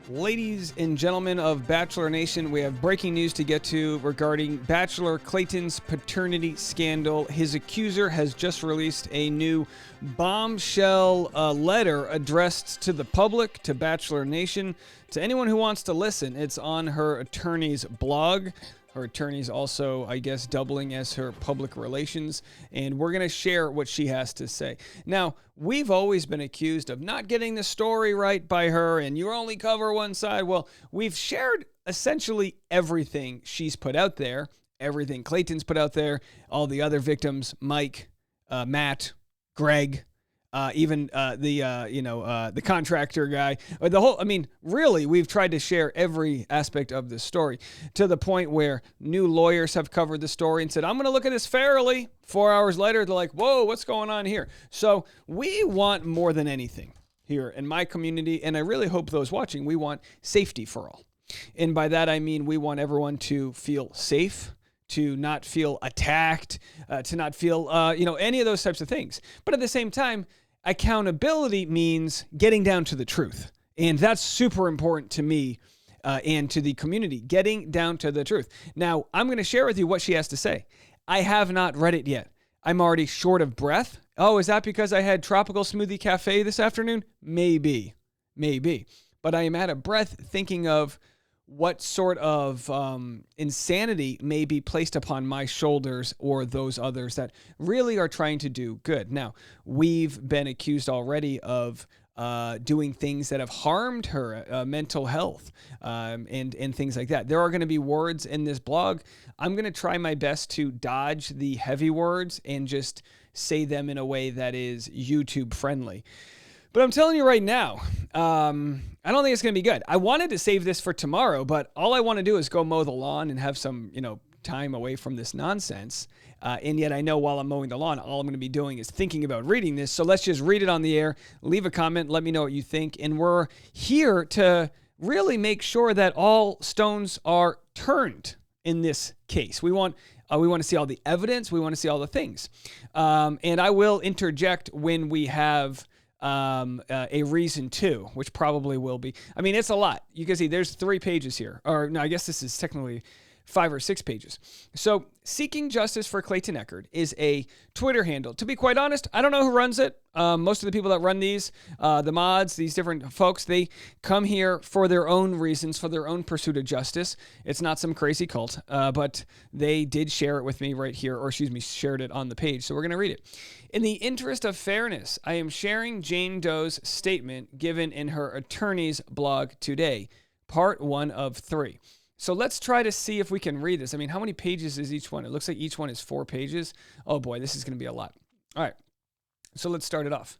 Ladies and gentlemen of Bachelor Nation, we have breaking news to get to regarding Bachelor Clayton's paternity scandal. His accuser has just released a new bombshell letter addressed to the public, to Bachelor Nation, to anyone who wants to listen. It's on her attorney's blog. Her attorney's also, I guess, doubling as her public relations, and we're going to share what she has to say. Now, we've always been accused of not getting the story right by her, and you only cover one side. Well, we've shared essentially everything she's put out there, everything Clayton's put out there, all the other victims, Mike, Matt, Greg, even the contractor guy, or the whole. I mean, really, we've tried to share every aspect of this story to the point where new lawyers have covered the story and said, "I'm going to look at this fairly." 4 hours later, they're like, "Whoa, what's going on here?" So we want more than anything here in my community, and I really hope those watching, we want safety for all, and by that I mean we want everyone to feel safe, to not feel attacked, to not feel, any of those types of things. But at the same time, accountability means getting down to the truth. And that's super important to me and to the community, getting down to the truth. Now, I'm going to share with you what she has to say. I have not read it yet. I'm already short of breath. Oh, is that because I had Tropical Smoothie Cafe this afternoon? Maybe. But I am out of breath thinking of what sort of insanity may be placed upon my shoulders or those others that really are trying to do good. Now, we've been accused already of doing things that have harmed her mental health and things like that. There are going to be words in this blog. I'm going to try my best to dodge the heavy words and just say them in a way that is YouTube friendly. But I'm telling you right now, I don't think it's going to be good. I wanted to save this for tomorrow, but all I want to do is go mow the lawn and have some, time away from this nonsense. And yet I know while I'm mowing the lawn, all I'm going to be doing is thinking about reading this. So let's just read it on the air. Leave a comment. Let me know what you think. And we're here to really make sure that all stones are turned in this case. We want to see all the evidence. We want to see all the things. And I will interject when we have a reason to, which probably will be. I mean, it's a lot. You can see there's 3 pages here. Or no, I guess this is technically 5 or 6 pages. So Seeking Justice for Clayton Echard is a Twitter handle. To be quite honest, I don't know who runs it. Most of the people that run these, the mods, these different folks, they come here for their own reasons, for their own pursuit of justice. It's not some crazy cult, but they did share it with me right here, or shared it on the page. So we're going to read it. In the interest of fairness, I am sharing Jane Doe's statement given in her attorney's blog today, part 1 of 3. So let's try to see if we can read this. I mean, how many pages is each one? It looks like each one is 4 pages. Oh boy, this is going to be a lot. All right, so let's start it off.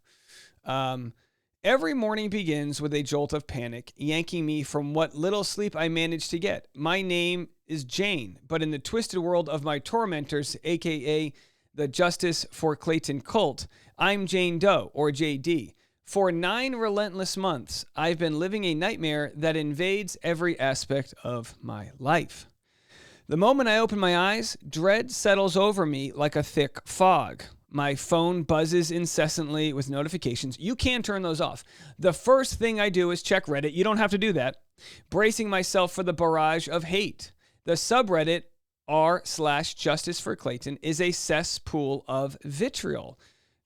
Every morning begins with a jolt of panic, yanking me from what little sleep I managed to get. My name is Jane, but in the twisted world of my tormentors, aka the Justice for Clayton cult, I'm Jane Doe, or JD. For 9 relentless months, I've been living a nightmare that invades every aspect of my life. The moment I open my eyes, dread settles over me like a thick fog. My phone buzzes incessantly with notifications. You can turn those off. The first thing I do is check Reddit. You don't have to do that. Bracing myself for the barrage of hate. The subreddit r/Justice for Clayton is a cesspool of vitriol.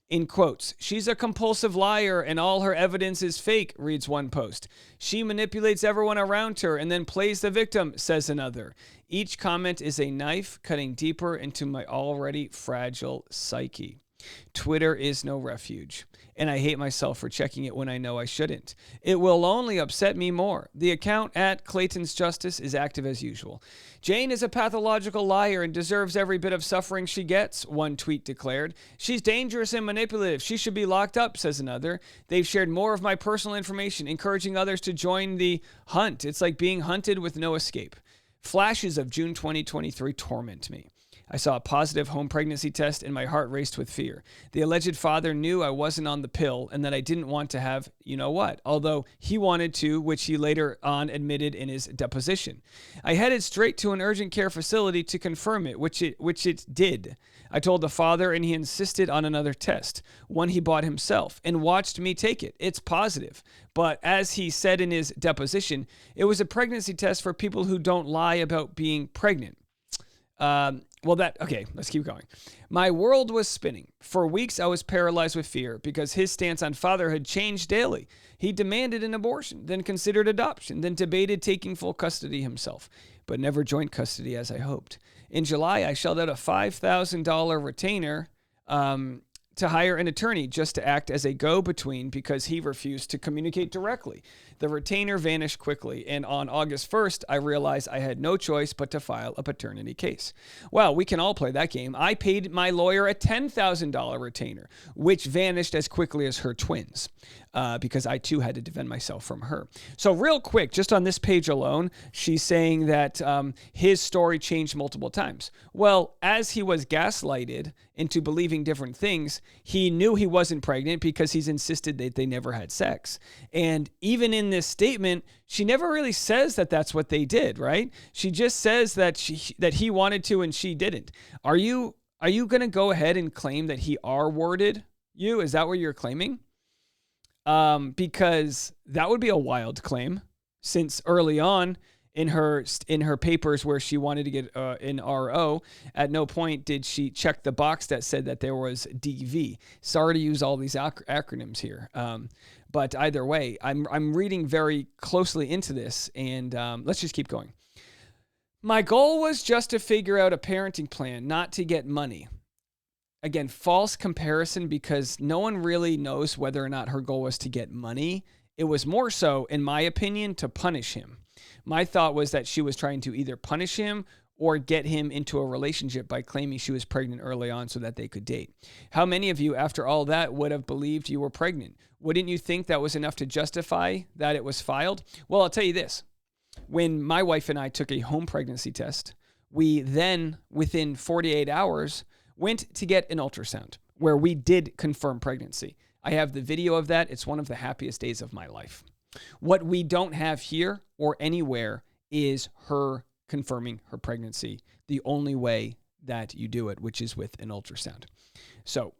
In quotes, she's a compulsive liar and all her evidence is fake, reads one post. She manipulates everyone around her and then plays the victim, says another. Each comment is a knife cutting deeper into my already fragile psyche. Twitter is no refuge, and I hate myself for checking it when I know I shouldn't. It will only upset me more. The account at Clayton's Justice is active as usual. Jane is a pathological liar and deserves every bit of suffering she gets, one tweet declared. She's dangerous and manipulative. She should be locked up, says another. They've shared more of my personal information, encouraging others to join the hunt. It's like being hunted with no escape. Flashes of June 2023 torment me. I saw a positive home pregnancy test and my heart raced with fear. The alleged father knew I wasn't on the pill and that I didn't want to have you know what, although he wanted to, which he later on admitted in his deposition. I headed straight to an urgent care facility to confirm it, which it did. I told the father and he insisted on another test, one he bought himself, and watched me take it. It's positive. But as he said in his deposition, it was a pregnancy test for people who don't lie about being pregnant. Okay, let's keep going. My world was spinning. For weeks, I was paralyzed with fear because his stance on fatherhood changed daily. He demanded an abortion, then considered adoption, then debated taking full custody himself, but never joint custody as I hoped. In July, I shelled out a $5,000 retainer to hire an attorney just to act as a go-between because he refused to communicate directly. The retainer vanished quickly, and on August 1st, I realized I had no choice but to file a paternity case. Well, we can all play that game. I paid my lawyer a $10,000 retainer, which vanished as quickly as her twins, because I too had to defend myself from her. So real quick, just on this page alone, she's saying that his story changed multiple times. Well, as he was gaslighted into believing different things, he knew he wasn't pregnant because he's insisted that they never had sex. And even in this statement, she never really says that that's what they did, right? She just says that he wanted to and she didn't. Are you going to go ahead and claim that he R-worded you? Is that what you're claiming? Because that would be a wild claim, since early on in her papers where she wanted to get an RO, at no point did she check the box that said that there was DV. Sorry to use all these acronyms here, but either way, I'm reading very closely into this, and let's just keep going. My goal was just to figure out a parenting plan, not to get money. Again, false comparison, because no one really knows whether or not her goal was to get money. It was more so, in my opinion, to punish him. My thought was that she was trying to either punish him or get him into a relationship by claiming she was pregnant early on so that they could date. How many of you, after all that, would have believed you were pregnant? Wouldn't you think that was enough to justify that it was filed? Well, I'll tell you this. When my wife and I took a home pregnancy test, we then, within 48 hours, went to get an ultrasound where we did confirm pregnancy. I have the video of that. It's one of the happiest days of my life. What we don't have here or anywhere is her confirming her pregnancy the only way that you do it, which is with an ultrasound. So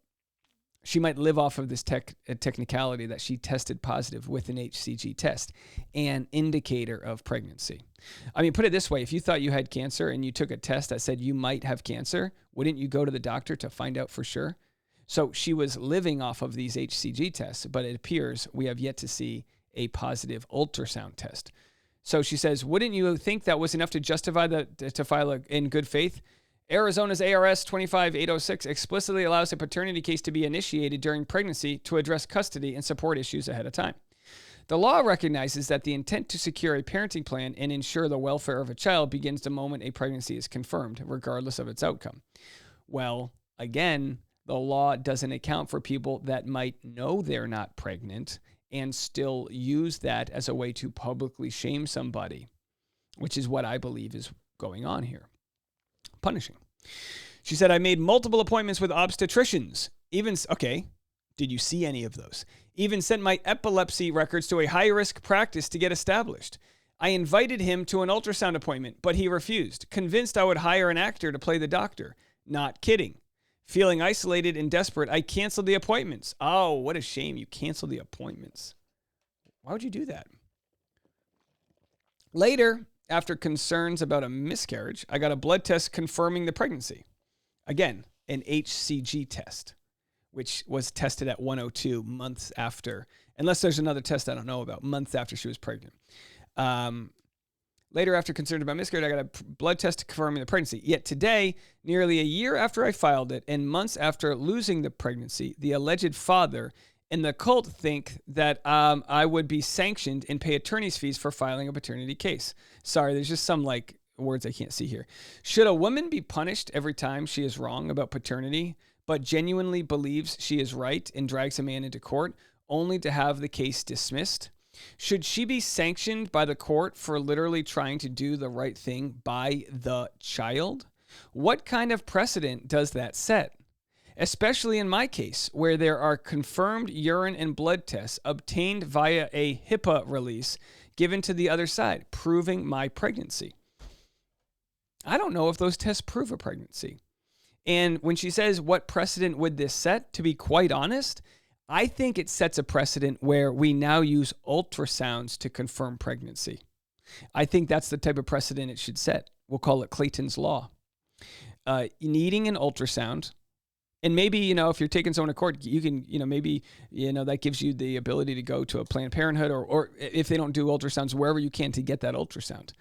she might live off of this technicality that she tested positive with an HCG test, an indicator of pregnancy. I mean, put it this way. If you thought you had cancer and you took a test that said you might have cancer, wouldn't you go to the doctor to find out for sure? So she was living off of these HCG tests, but it appears we have yet to see a positive ultrasound test. So she says, wouldn't you think that was enough to justify to file in good faith? Arizona's ARS 25806 explicitly allows a paternity case to be initiated during pregnancy to address custody and support issues ahead of time. The law recognizes that the intent to secure a parenting plan and ensure the welfare of a child begins the moment a pregnancy is confirmed, regardless of its outcome. Well, again, the law doesn't account for people that might know they're not pregnant and still use that as a way to publicly shame somebody, which is what I believe is going on here. Punishing. She said, I made multiple appointments with obstetricians. Okay, did you see any of those? Even sent my epilepsy records to a high-risk practice to get established. I invited him to an ultrasound appointment, but he refused, convinced I would hire an actor to play the doctor. Not kidding. Feeling isolated and desperate, I canceled the appointments. Oh, what a shame you canceled the appointments. Why would you do that? Later, after concerns about a miscarriage, I got a blood test confirming the pregnancy. Again, an HCG test, which was tested at 102 months after, unless there's another test I don't know about, months after she was pregnant. Later, after concerns about miscarriage, I got a blood test confirming the pregnancy. Yet today, nearly a year after I filed it and months after losing the pregnancy, the alleged father and the cult think that I would be sanctioned and pay attorney's fees for filing a paternity case. Sorry, there's just some words I can't see here. Should a woman be punished every time she is wrong about paternity, but genuinely believes she is right and drags a man into court only to have the case dismissed? Should she be sanctioned by the court for literally trying to do the right thing by the child? What kind of precedent does that set? Especially in my case, where there are confirmed urine and blood tests obtained via a HIPAA release given to the other side, proving my pregnancy. I don't know if those tests prove a pregnancy. And when she says, what precedent would this set? To be quite honest, I think it sets a precedent where we now use ultrasounds to confirm pregnancy. I think that's the type of precedent it should set. We'll call it Clayton's Law. Needing an ultrasound. And maybe, if you're taking someone to court, you can, maybe, that gives you the ability to go to a Planned Parenthood or if they don't do ultrasounds, wherever you can to get that ultrasound.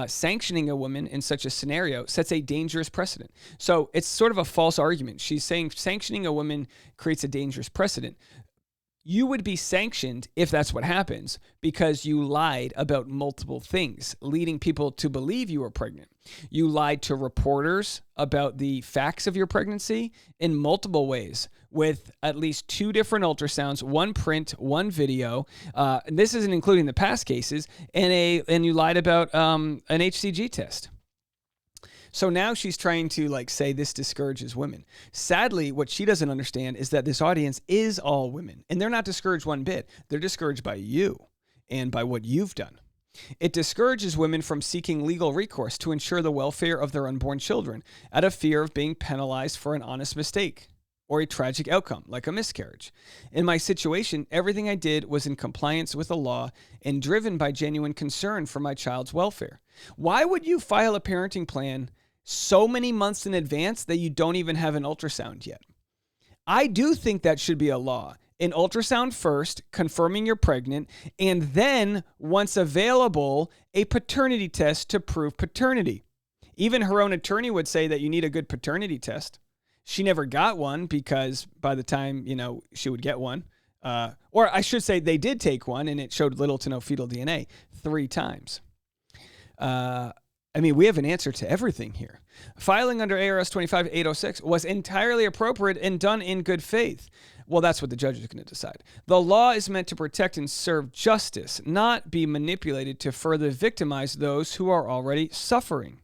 Sanctioning a woman in such a scenario sets a dangerous precedent. So it's sort of a false argument. She's saying sanctioning a woman creates a dangerous precedent. You would be sanctioned if that's what happens because you lied about multiple things, leading people to believe you were pregnant. You lied to reporters about the facts of your pregnancy in multiple ways with at least 2 different ultrasounds, 1 print, 1 video. And this isn't including the past cases, and you lied about an HCG test. So now she's trying to say this discourages women. Sadly, what she doesn't understand is that this audience is all women, and they're not discouraged one bit. They're discouraged by you and by what you've done. It discourages women from seeking legal recourse to ensure the welfare of their unborn children out of fear of being penalized for an honest mistake or a tragic outcome, like a miscarriage. In my situation, everything I did was in compliance with the law and driven by genuine concern for my child's welfare. Why would you file a parenting plan so many months in advance that you don't even have an ultrasound yet? I do think that should be a law. An ultrasound first, confirming you're pregnant, and then, once available, a paternity test to prove paternity. Even her own attorney would say that you need a good paternity test. She never got one because by the time, she would get one, or I should say they did take one and it showed little to no fetal DNA 3 times. We have an answer to everything here. Filing under ARS 25-806 was entirely appropriate and done in good faith. Well, that's what the judge is going to decide. The law is meant to protect and serve justice, not be manipulated to further victimize those who are already suffering.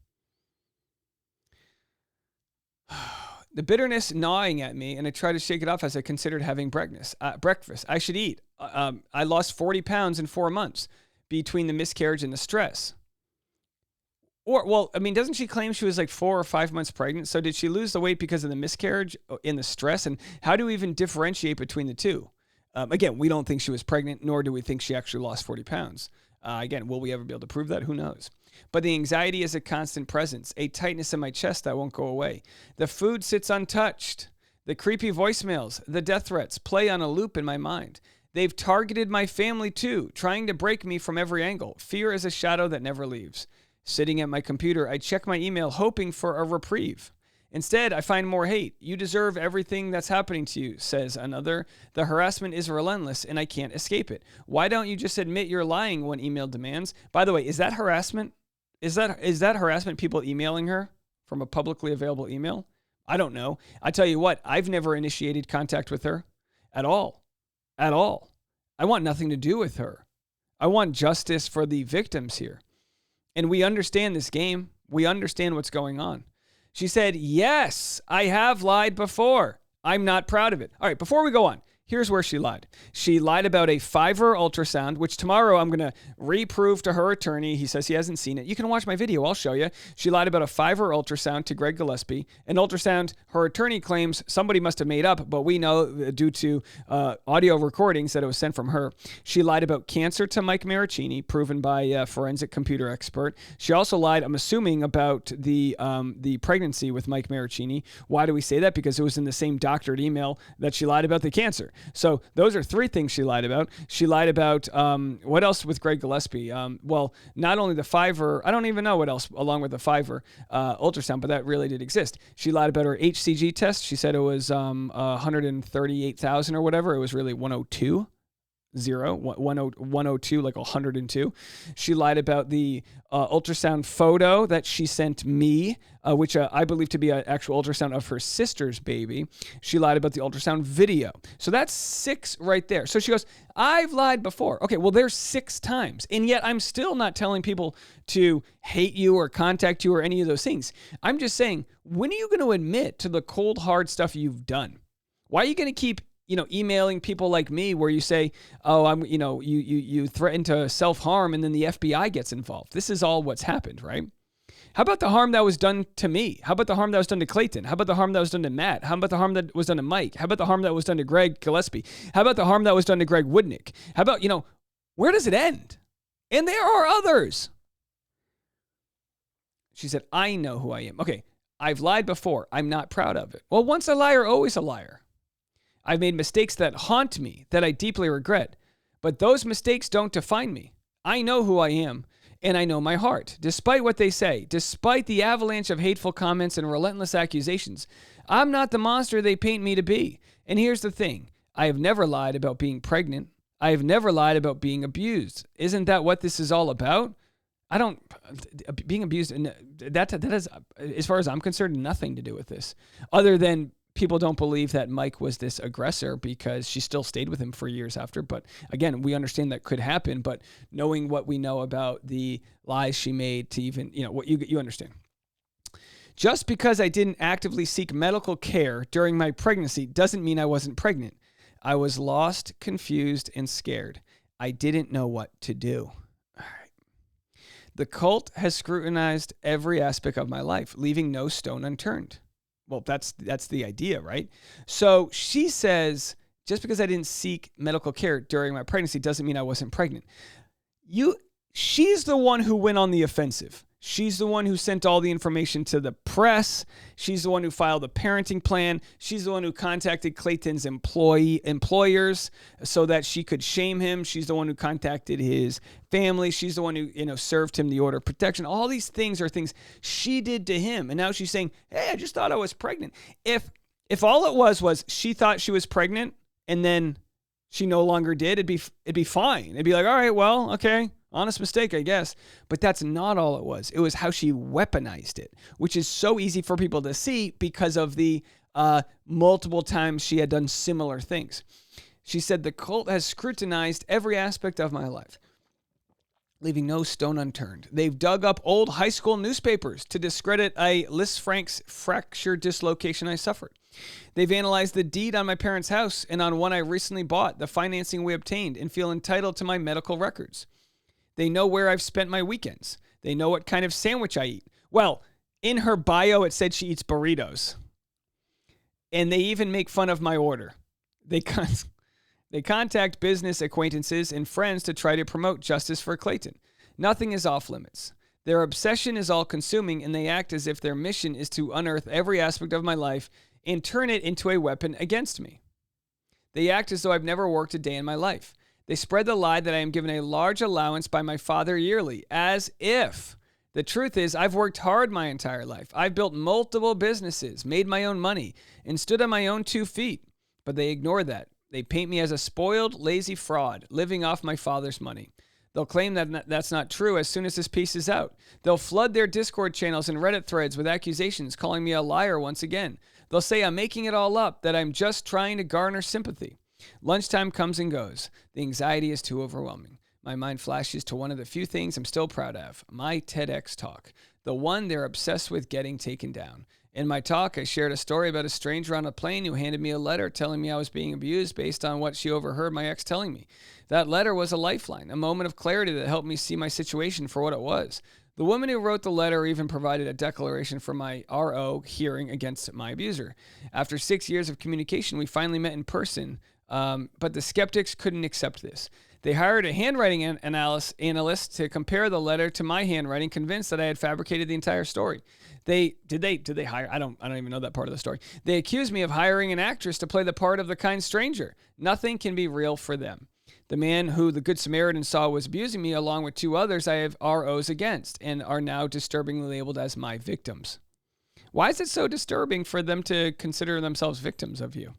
The bitterness gnawing at me, and I try to shake it off as I considered having breakfast. I should eat. I lost 40 pounds in 4 months between the miscarriage and the stress. Doesn't she claim she was 4 or 5 months pregnant? So did she lose the weight because of the miscarriage and the stress? And how do we even differentiate between the two? Again, we don't think she was pregnant, nor do we think she actually lost 40 pounds. Again, will we ever be able to prove that? Who knows? But the anxiety is a constant presence, a tightness in my chest that won't go away. The food sits untouched. The creepy voicemails, the death threats play on a loop in my mind. They've targeted my family too, trying to break me from every angle. Fear is a shadow that never leaves. Sitting at my computer, I check my email hoping for a reprieve. Instead, I find more hate. You deserve everything that's happening to you, says another. The harassment is relentless and I can't escape it. Why don't you just admit you're lying, one email demands. By the way, is that harassment? Is that harassment, people emailing her from a publicly available email? I don't know. I tell you what, I've never initiated contact with her at all. At all. I want nothing to do with her. I want justice for the victims here. And we understand this game. We understand what's going on. She said, yes, I have lied before. I'm not proud of it. All right, before we go on, here's where she lied. She lied about a Fiverr ultrasound, which tomorrow I'm going to reprove to her attorney. He says he hasn't seen it. You can watch my video. I'll show you. She lied about a Fiverr ultrasound to Greg Gillespie. An ultrasound her attorney claims somebody must have made up, but we know due to audio recordings that it was sent from her. She lied about cancer to Mike Maricini, proven by a forensic computer expert. She also lied, I'm assuming, about the pregnancy with Mike Maricini. Why do we say that? Because it was in the same doctored email that she lied about the cancer. So those are 3 things she lied about. She lied about, what else with Greg Gillespie? Not only the Fiverr, I don't even know what else along with the Fiverr ultrasound, but that really did exist. She lied about her HCG test. She said it was 138,000 or whatever. It was really 102. 102, like 102. She lied about the ultrasound photo that she sent me, which I believe to be an actual ultrasound of her sister's baby. She lied about the ultrasound video. So that's 6 right there. So she goes, I've lied before. Okay, well, there's 6 times. And yet I'm still not telling people to hate you or contact you or any of those things. I'm just saying, when are you going to admit to the cold, hard stuff you've done? Why are you going to keep emailing people like me where you say, oh, you threaten to self-harm and then the FBI gets involved? This is all what's happened, right? How about the harm that was done to me? How about the harm that was done to Clayton? How about the harm that was done to Matt? How about the harm that was done to Mike? How about the harm that was done to Greg Gillespie? How about the harm that was done to Greg Woodnick? How about, where does it end? And there are others. She said, I know who I am. Okay, I've lied before. I'm not proud of it. Well, once a liar, always a liar. I've made mistakes that haunt me, that I deeply regret. But those mistakes don't define me. I know who I am, and I know my heart. Despite what they say, despite the avalanche of hateful comments and relentless accusations, I'm not the monster they paint me to be. And here's the thing. I have never lied about being pregnant. I have never lied about being abused. Isn't that what this is all about? Being abused, and that has, as far as I'm concerned, nothing to do with this, other than people don't believe that Mike was this aggressor because she still stayed with him for years after. But again, we understand that could happen, but knowing what we know about the lies she made to even, what you understand. Just because I didn't actively seek medical care during my pregnancy doesn't mean I wasn't pregnant. I was lost, confused, and scared. I didn't know what to do. All right. The cult has scrutinized every aspect of my life, leaving no stone unturned. Well, that's the idea, right? So she says, just because I didn't seek medical care during my pregnancy doesn't mean I wasn't pregnant. She's the one who went on the offensive. She's the one who sent all the information to the press. She's the one who filed a parenting plan. She's the one who contacted Clayton's employers so that she could shame him. She's the one who contacted his family. She's the one who, served him the order of protection. All these things are things she did to him. And now she's saying, hey, I just thought I was pregnant. If all it was she thought she was pregnant and then she no longer did, it'd be fine. It'd be like, all right, well, okay. Honest mistake, I guess. But that's not all it was. It was how she weaponized it, which is so easy for people to see because of the multiple times she had done similar things. She said, the cult has scrutinized every aspect of my life, leaving no stone unturned. They've dug up old high school newspapers to discredit a Lisfranc's fracture dislocation I suffered. They've analyzed the deed on my parents' house and on one I recently bought, the financing we obtained, and feel entitled to my medical records. They know where I've spent my weekends. They know what kind of sandwich I eat. Well, in her bio, it said she eats burritos. And they even make fun of my order. They contact business acquaintances and friends to try to promote justice for Clayton. Nothing is off limits. Their obsession is all-consuming, and they act as if their mission is to unearth every aspect of my life and turn it into a weapon against me. They act as though I've never worked a day in my life. They spread the lie that I am given a large allowance by my father yearly, as if. The truth is, I've worked hard my entire life. I've built multiple businesses, made my own money, and stood on my own 2 feet. But they ignore that. They paint me as a spoiled, lazy fraud, living off my father's money. They'll claim that that's not true as soon as this piece is out. They'll flood their Discord channels and Reddit threads with accusations, calling me a liar once again. They'll say I'm making it all up, that I'm just trying to garner sympathy. Lunchtime comes and goes. The anxiety is too overwhelming. My mind flashes to one of the few things I'm still proud of, my TEDx talk, the one they're obsessed with getting taken down. In my talk, I shared a story about a stranger on a plane who handed me a letter telling me I was being abused based on what she overheard my ex telling me. That letter was a lifeline, a moment of clarity that helped me see my situation for what it was. The woman who wrote the letter even provided a declaration for my RO hearing against my abuser. After 6 years of communication, we finally met in person. But the skeptics couldn't accept this. They hired a handwriting analyst to compare the letter to my handwriting, convinced that I had fabricated the entire story. Did they hire? I don't even know that part of the story. They accused me of hiring an actress to play the part of the kind stranger. Nothing can be real for them. The man who the Good Samaritan saw was abusing me, along with 2 others I have ROs against, and are now disturbingly labeled as my victims. Why is it so disturbing for them to consider themselves victims of you?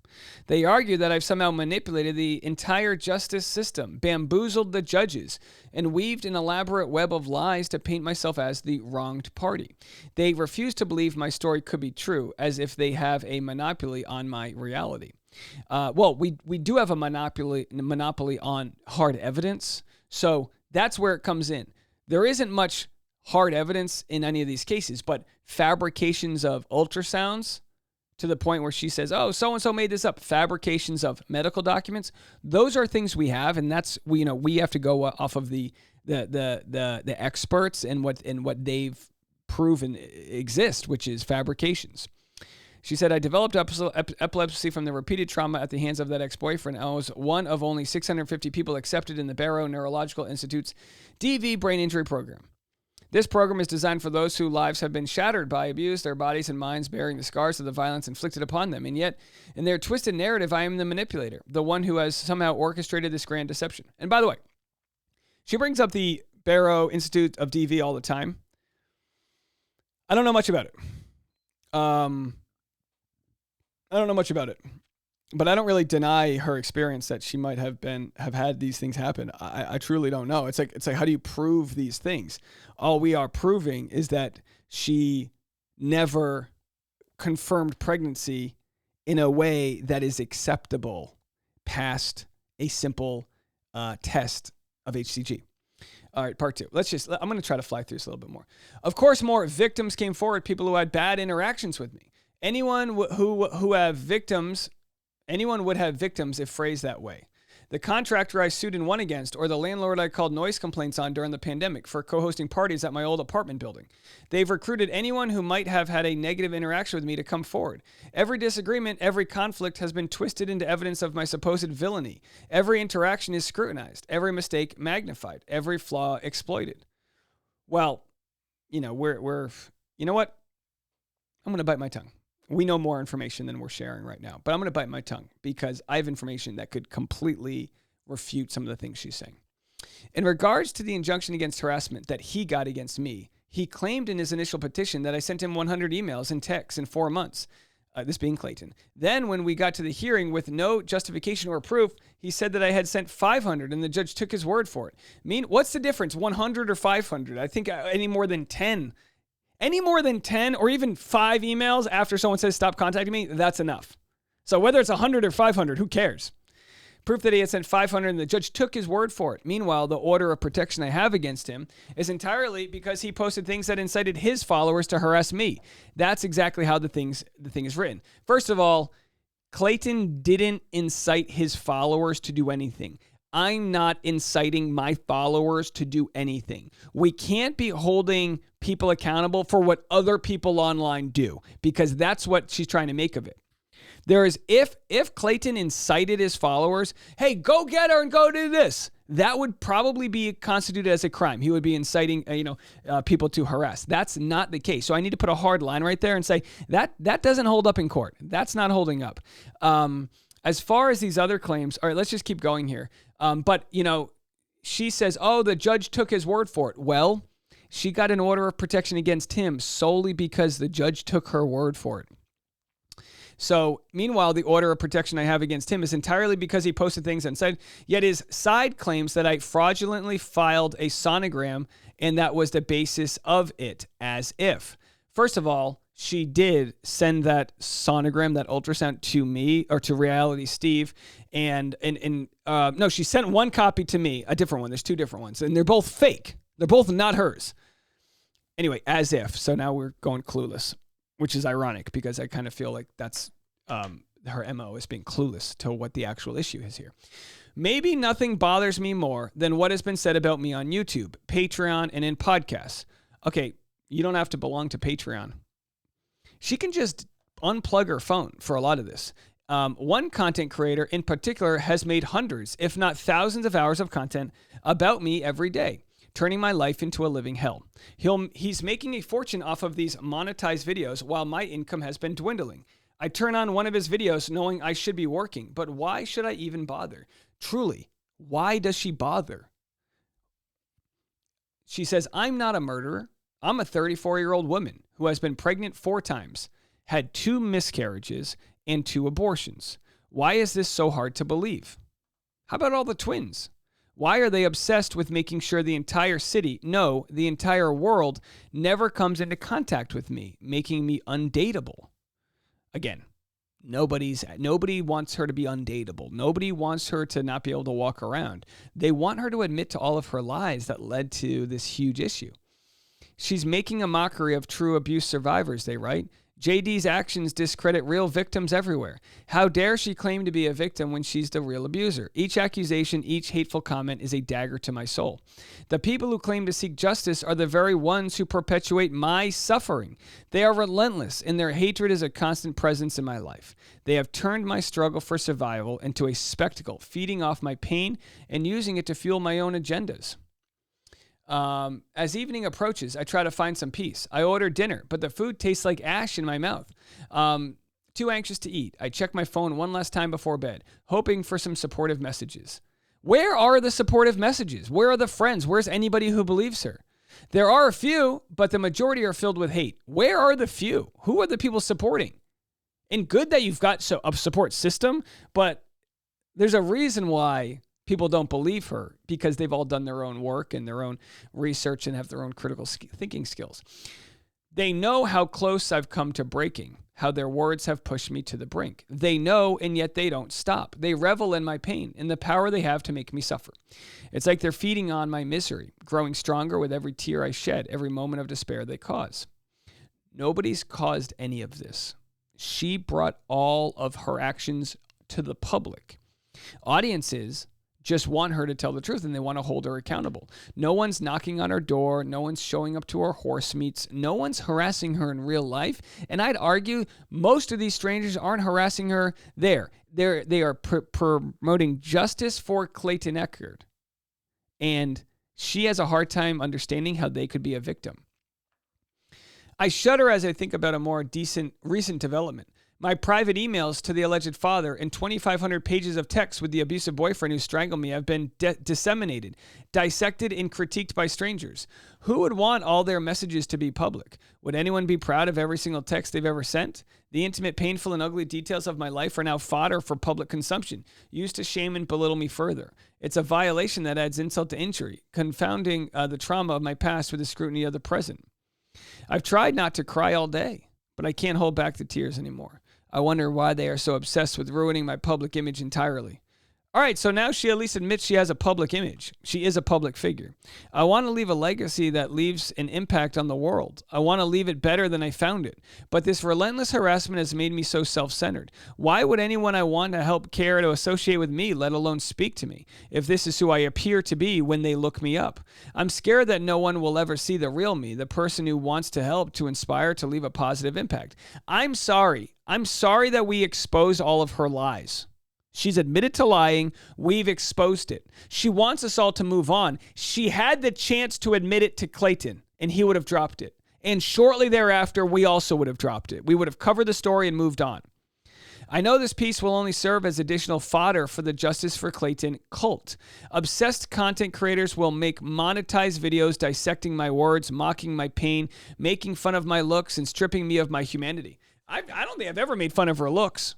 They argue that I've somehow manipulated the entire justice system, bamboozled the judges, and weaved an elaborate web of lies to paint myself as the wronged party. They refuse to believe my story could be true, as if they have a monopoly on my reality. We do have a monopoly on hard evidence, so that's where it comes in. There isn't much hard evidence in any of these cases, but fabrications of ultrasounds to the point where she says, oh, so-and-so made this up, fabrications of medical documents, those are things we have, and that's, we have to go off of the experts and what they've proven exist, which is fabrications. She said, I developed epilepsy from the repeated trauma at the hands of that ex-boyfriend. I was one of only 650 people accepted in the Barrow Neurological Institute's DV brain injury program. This program is designed for those whose lives have been shattered by abuse, their bodies and minds bearing the scars of the violence inflicted upon them. And yet, in their twisted narrative, I am the manipulator, the one who has somehow orchestrated this grand deception. And by the way, she brings up the Barrow Institute of DV all the time. I don't know much about it. But I don't really deny her experience that she might have had these things happen. I truly don't know. It's like how do you prove these things? All we are proving is that she never confirmed pregnancy in a way that is acceptable past a simple test of HCG. All right, part 2. I'm going to try to fly through this a little bit more. Of course, more victims came forward, people who had bad interactions with me. Anyone would have victims if phrased that way. The contractor I sued and won against, or the landlord I called noise complaints on during the pandemic for co-hosting parties at my old apartment building. They've recruited anyone who might have had a negative interaction with me to come forward. Every disagreement, every conflict has been twisted into evidence of my supposed villainy. Every interaction is scrutinized, every mistake magnified, every flaw exploited. Well, you know what? I'm going to bite my tongue. We know more information than we're sharing right now, but I'm going to bite my tongue because I have information that could completely refute some of the things she's saying. In regards to the injunction against harassment that he got against me, he claimed in his initial petition that I sent him 100 emails and texts in 4 months, this being Clayton. Then when we got to the hearing with no justification or proof, he said that I had sent 500 and the judge took his word for it. What's the difference, 100 or 500? I think any more than 10 or even 5 emails after someone says, stop contacting me, that's enough. So whether it's 100 or 500, who cares? Proof that he had sent 500 and the judge took his word for it. Meanwhile, the order of protection I have against him is entirely because he posted things that incited his followers to harass me. That's exactly how the thing is written. First of all, Clayton didn't incite his followers to do anything. I'm not inciting my followers to do anything. We can't be holding people accountable for what other people online do, because that's what she's trying to make of it. There is, if Clayton incited his followers, hey, go get her and go do this, that would probably be constituted as a crime. He would be inciting, people to harass. That's not the case. So I need to put a hard line right there and say that doesn't hold up in court. That's not holding up. As far as these other claims, all right, let's just keep going here. But she says, oh, the judge took his word for it. Well, she got an order of protection against him solely because the judge took her word for it. So, meanwhile, the order of protection I have against him is entirely because he posted things and said, yet his side claims that I fraudulently filed a sonogram and that was the basis of it, as if. First of all, she did send that sonogram, that ultrasound, to me, or to Reality Steve, no, she sent one copy to me, a different one. There's 2 different ones, and they're both fake. They're both not hers. Anyway, as if. So now we're going clueless, which is ironic because I kind of feel like that's her MO, is being clueless to what the actual issue is here. Maybe nothing bothers me more than what has been said about me on YouTube, Patreon, and in podcasts. Okay, you don't have to belong to Patreon. She can just unplug her phone for a lot of this. One content creator in particular has made hundreds, if not thousands of hours of content about me every day, turning my life into a living hell. He's making a fortune off of these monetized videos while my income has been dwindling. I turn on one of his videos knowing I should be working, but why should I even bother? Truly, why does she bother? She says, I'm not a murderer. I'm a 34-year-old woman who has been pregnant 4 times, had 2 miscarriages, and 2 abortions. Why is this so hard to believe? How about all the twins? Why are they obsessed with making sure the entire city, no, the entire world, never comes into contact with me, making me undateable? Again, nobody wants her to be undateable. Nobody wants her to not be able to walk around. They want her to admit to all of her lies that led to this huge issue. She's making a mockery of true abuse survivors, they write. JD's actions discredit real victims everywhere. How dare she claim to be a victim when she's the real abuser? Each accusation, each hateful comment is a dagger to my soul. The people who claim to seek justice are the very ones who perpetuate my suffering. They are relentless, and their hatred is a constant presence in my life. They have turned my struggle for survival into a spectacle, feeding off my pain and using it to fuel my own agendas. As evening approaches, I try to find some peace. I order dinner, but the food tastes like ash in my mouth. Too anxious to eat. I check my phone one last time before bed, hoping for some supportive messages. Where are the supportive messages? Where are the friends? Where's anybody who believes her? There are a few, but the majority are filled with hate. Where are the few? Who are the people supporting? And good that you've got a support system, but there's a reason why people don't believe her, because they've all done their own work and their own research and have their own critical thinking skills. They know how close I've come to breaking, how their words have pushed me to the brink. They know, and yet they don't stop. They revel in my pain and the power they have to make me suffer. It's like they're feeding on my misery, growing stronger with every tear I shed, every moment of despair they cause. Nobody's caused any of this. She brought all of her actions to the public. Audiences just want her to tell the truth, and they want to hold her accountable. No one's knocking on her door. No one's showing up to her horse meets. No one's harassing her in real life. And I'd argue most of these strangers aren't harassing her there. They are promoting justice for Clayton Echard. And she has a hard time understanding how they could be a victim. I shudder as I think about a more recent development. My private emails to the alleged father and 2,500 pages of text with the abusive boyfriend who strangled me have been disseminated, dissected, and critiqued by strangers. Who would want all their messages to be public? Would anyone be proud of every single text they've ever sent? The intimate, painful, and ugly details of my life are now fodder for public consumption, used to shame and belittle me further. It's a violation that adds insult to injury, confounding the trauma of my past with the scrutiny of the present. I've tried not to cry all day, but I can't hold back the tears anymore. I wonder why they are so obsessed with ruining my public image entirely. All right, so now she at least admits she has a public image. She is a public figure. I want to leave a legacy that leaves an impact on the world. I want to leave it better than I found it. But this relentless harassment has made me so self-centered. Why would anyone I want to help care to associate with me, let alone speak to me, if this is who I appear to be when they look me up? I'm scared that no one will ever see the real me, the person who wants to help, to inspire, to leave a positive impact. I'm sorry. I'm sorry that we exposed all of her lies. She's admitted to lying. We've exposed it. She wants us all to move on. She had the chance to admit it to Clayton, and he would have dropped it. And shortly thereafter, we also would have dropped it. We would have covered the story and moved on. I know this piece will only serve as additional fodder for the Justice for Clayton cult. Obsessed content creators will make monetized videos dissecting my words, mocking my pain, making fun of my looks, and stripping me of my humanity. I don't think I've ever made fun of her looks.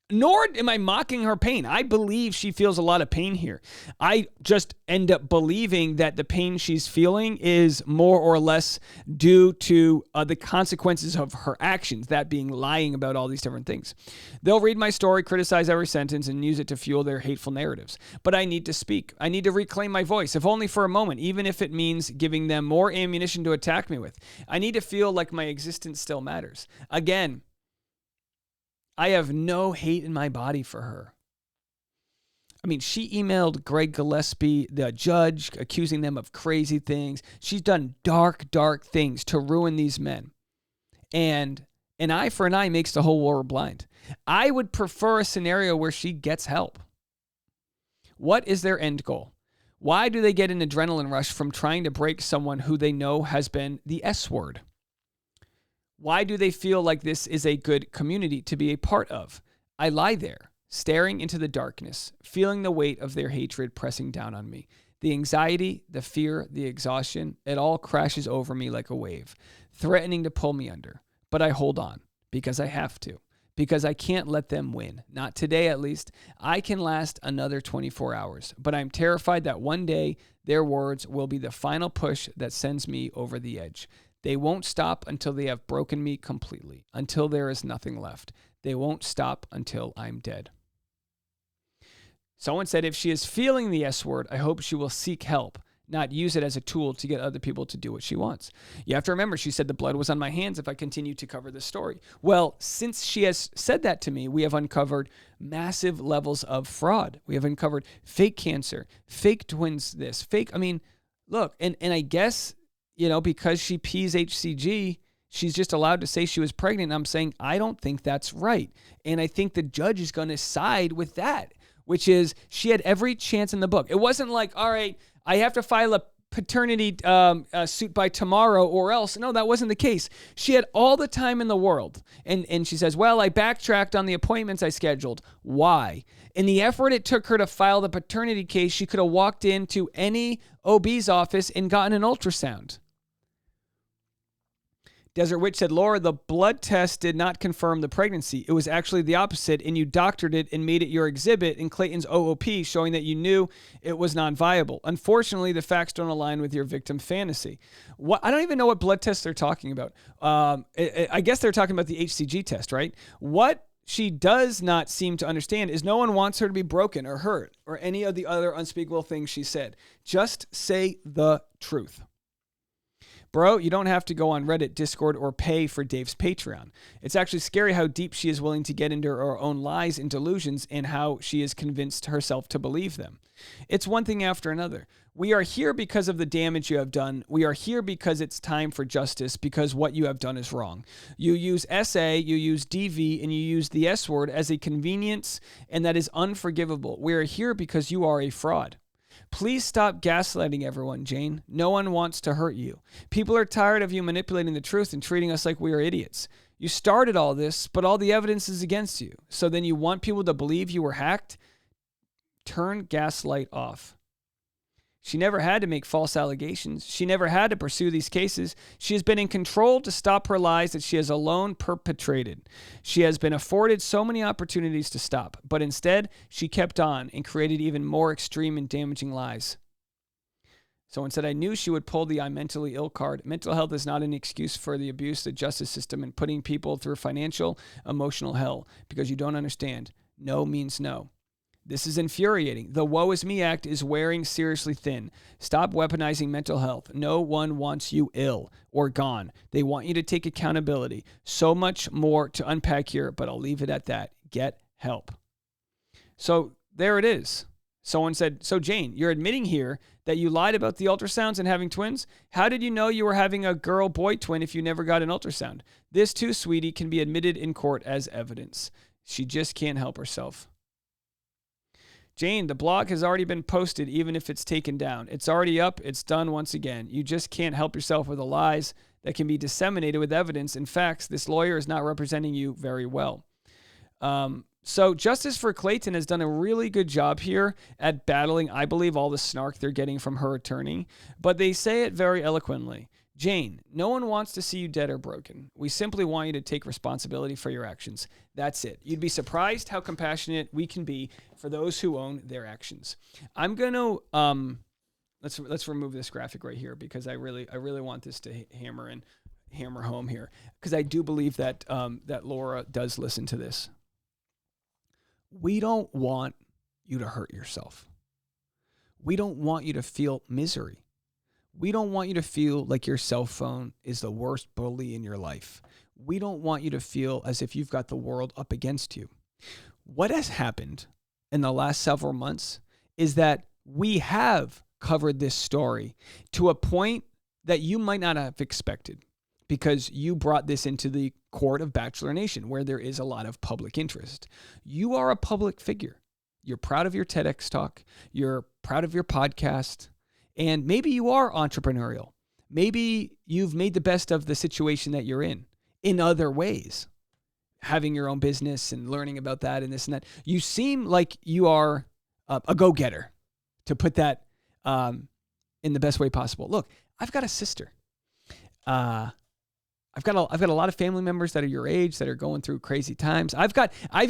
Nor am I mocking her pain. I believe she feels a lot of pain here. I just end up believing that the pain she's feeling is more or less due to the consequences of her actions, that being lying about all these different things. They'll read my story, criticize every sentence, and use it to fuel their hateful narratives. But I need to speak. I need to reclaim my voice, if only for a moment, even if it means giving them more ammunition to attack me with. I need to feel like my existence still matters. Again, I have no hate in my body for her. I mean, she emailed Greg Gillespie, the judge, accusing them of crazy things. She's done dark, dark things to ruin these men. And an eye for an eye makes the whole world blind. I would prefer a scenario where she gets help. What is their end goal? Why do they get an adrenaline rush from trying to break someone who they know has been the S word? Why do they feel like this is a good community to be a part of? I lie there, staring into the darkness, feeling the weight of their hatred pressing down on me. The anxiety, the fear, the exhaustion, it all crashes over me like a wave, threatening to pull me under. But I hold on because I have to, because I can't let them win. Not today, at least. I can last another 24 hours, but I'm terrified that one day their words will be the final push that sends me over the edge. They won't stop until they have broken me completely, until there is nothing left. They won't stop until I'm dead. Someone said if she is feeling the S word, I hope she will seek help, not use it as a tool to get other people to do what she wants. You have to remember, she said the blood was on my hands if I continue to cover this story. Well, since she has said that to me, we have uncovered massive levels of fraud. We have uncovered fake cancer, fake twins, look, and I guess, because she pees HCG, she's just allowed to say she was pregnant. I'm saying, I don't think that's right. And I think the judge is going to side with that, which is she had every chance in the book. It wasn't like, all right, I have to file a paternity suit by tomorrow or else. No, that wasn't the case. She had all the time in the world. And she says, well, I backtracked on the appointments I scheduled. Why? In the effort it took her to file the paternity case, she could have walked into any OB's office and gotten an ultrasound. Desert Witch said, Laura, the blood test did not confirm the pregnancy. It was actually the opposite, and you doctored it and made it your exhibit in Clayton's OOP, showing that you knew it was non-viable. Unfortunately, the facts don't align with your victim fantasy. I don't even know what blood tests they're talking about. I guess they're talking about the HCG test, right? What she does not seem to understand is no one wants her to be broken or hurt or any of the other unspeakable things she said. Just say the truth. Bro, you don't have to go on Reddit, Discord, or pay for Dave's Patreon. It's actually scary how deep she is willing to get into her own lies and delusions and how she is convinced herself to believe them. It's one thing after another. We are here because of the damage you have done. We are here because it's time for justice, because what you have done is wrong. You use SA, you use DV, and you use the S word as a convenience, and that is unforgivable. We are here because you are a fraud. Please stop gaslighting everyone, Jane. No one wants to hurt you. People are tired of you manipulating the truth and treating us like we are idiots. You started all this, but all the evidence is against you. So then you want people to believe you were hacked? Turn gaslight off. She never had to make false allegations. She never had to pursue these cases. She has been in control to stop her lies that she has alone perpetrated. She has been afforded so many opportunities to stop, but instead, she kept on and created even more extreme and damaging lies. Someone said, I knew she would pull the I'm mentally ill card. Mental health is not an excuse for the abuse of the justice system and putting people through financial, emotional hell because you don't understand. No means no. This is infuriating. The Woe Is Me Act is wearing seriously thin. Stop weaponizing mental health. No one wants you ill or gone. They want you to take accountability. So much more to unpack here, but I'll leave it at that. Get help. So there it is. Someone said, so Jane, you're admitting here that you lied about the ultrasounds and having twins? How did you know you were having a girl-boy twin if you never got an ultrasound? This too, sweetie, can be admitted in court as evidence. She just can't help herself. Jane, the blog has already been posted, even if it's taken down. It's already up. It's done once again. You just can't help yourself with the lies that can be disseminated with evidence and facts. This lawyer is not representing you very well. So Justice for Clayton has done a really good job here at battling, I believe, all the snark they're getting from her attorney, but they say it very eloquently. Jane, no one wants to see you dead or broken. We simply want you to take responsibility for your actions. That's it. You'd be surprised how compassionate we can be for those who own their actions. I'm going to let's remove this graphic right here because I really want this to hammer home here because I do believe that that Laura does listen to this. We don't want you to hurt yourself. We don't want you to feel misery. We don't want you to feel like your cell phone is the worst bully in your life. We don't want you to feel as if you've got the world up against you. What has happened in the last several months is that we have covered this story to a point that you might not have expected because you brought this into the court of Bachelor Nation where there is a lot of public interest. You are a public figure. You're proud of your TEDx talk. You're proud of your podcast. And maybe you are entrepreneurial. Maybe you've made the best of the situation that you're in other ways, having your own business and learning about that and this and that. You seem like you are a go-getter, to put that in the best way possible. Look, I've got a sister. I've got a lot of family members that are your age that are going through crazy times. I've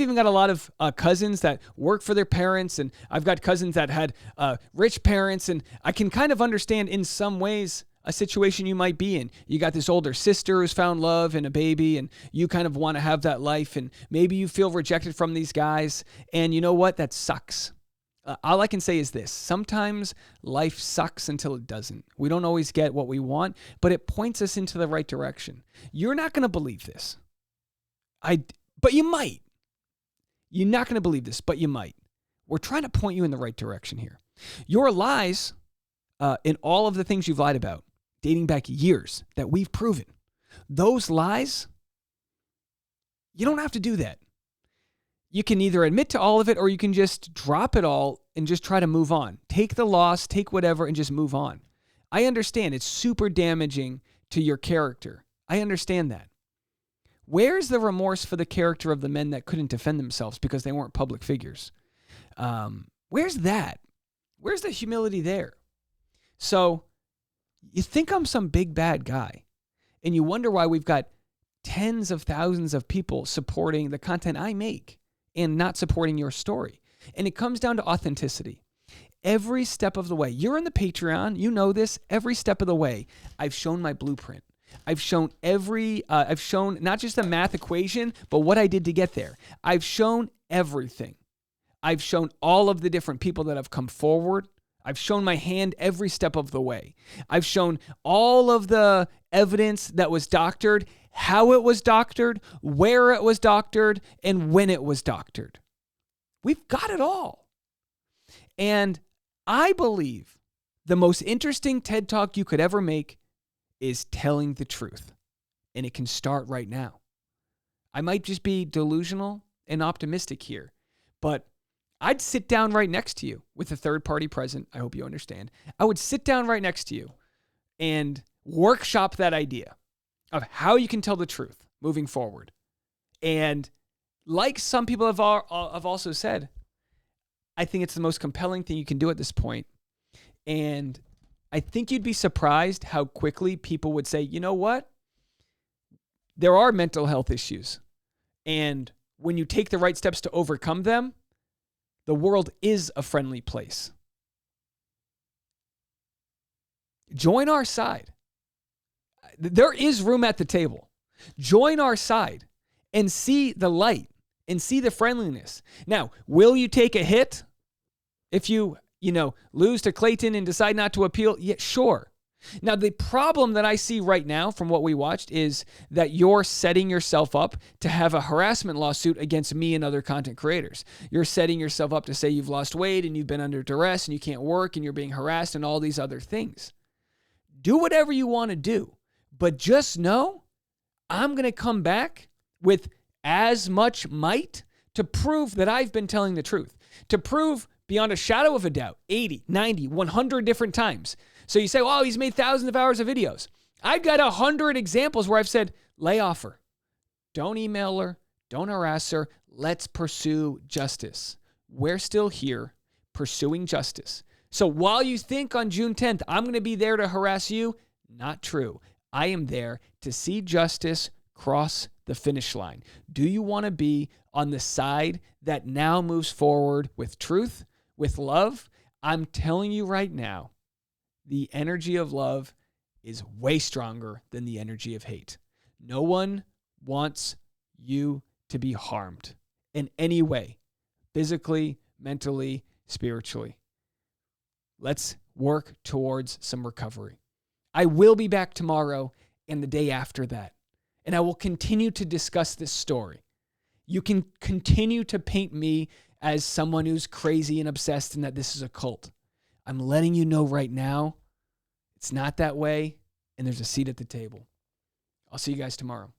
even got a lot of cousins that work for their parents, and I've got cousins that had rich parents, and I can kind of understand in some ways a situation you might be in. You got this older sister who's found love and a baby, and you kind of want to have that life, and maybe you feel rejected from these guys, and you know what? That sucks. All I can say is this. Sometimes life sucks until it doesn't. We don't always get what we want, but it points us into the right direction. You're not going to believe this. But you might. You're not going to believe this, but you might. We're trying to point you in the right direction here. Your lies in all of the things you've lied about, dating back years that we've proven, those lies, you don't have to do that. You can either admit to all of it or you can just drop it all and just try to move on. Take the loss, take whatever, and just move on. I understand it's super damaging to your character. I understand that. Where's the remorse for the character of the men that couldn't defend themselves because they weren't public figures? Where's that? Where's the humility there? So you think I'm some big bad guy, and you wonder why we've got tens of thousands of people supporting the content I make and not supporting your story. And it comes down to authenticity. Every step of the way, you're in the Patreon, you know this, every step of the way, I've shown my blueprint. I've shown I've shown not just a math equation, but what I did to get there. I've shown everything. I've shown all of the different people that have come forward. I've shown my hand every step of the way. I've shown all of the evidence that was doctored, how it was doctored, where it was doctored, and when it was doctored. We've got it all. And I believe the most interesting TED Talk you could ever make is telling the truth. And it can start right now. I might just be delusional and optimistic here, but I'd sit down right next to you with a third party present. I hope you understand. I would sit down right next to you and workshop that idea of how you can tell the truth moving forward. And like some people have also said, I think it's the most compelling thing you can do at this point. And I think you'd be surprised how quickly people would say, you know what? There are mental health issues. And when you take the right steps to overcome them, the world is a friendly place. Join our side. There is room at the table. Join our side and see the light and see the friendliness. Now, will you take a hit if you lose to Clayton and decide not to appeal? Yeah, sure. Now, the problem that I see right now from what we watched is that you're setting yourself up to have a harassment lawsuit against me and other content creators. You're setting yourself up to say you've lost weight and you've been under duress and you can't work and you're being harassed and all these other things. Do whatever you want to do, but just know I'm going to come back with as much might to prove that I've been telling the truth, to prove beyond a shadow of a doubt, 80, 90, 100 different times. So you say, oh, he's made thousands of hours of videos. I've got 100 examples where I've said, lay off her. Don't email her. Don't harass her. Let's pursue justice. We're still here pursuing justice. So while you think on June 10th, I'm going to be there to harass you, not true. I am there to see justice cross the finish line. Do you want to be on the side that now moves forward with truth, with love? I'm telling you right now, the energy of love is way stronger than the energy of hate. No one wants you to be harmed in any way, physically, mentally, spiritually. Let's work towards some recovery. I will be back tomorrow and the day after that, and I will continue to discuss this story. You can continue to paint me as someone who's crazy and obsessed and that this is a cult. I'm letting you know right now, it's not that way, and there's a seat at the table. I'll see you guys tomorrow.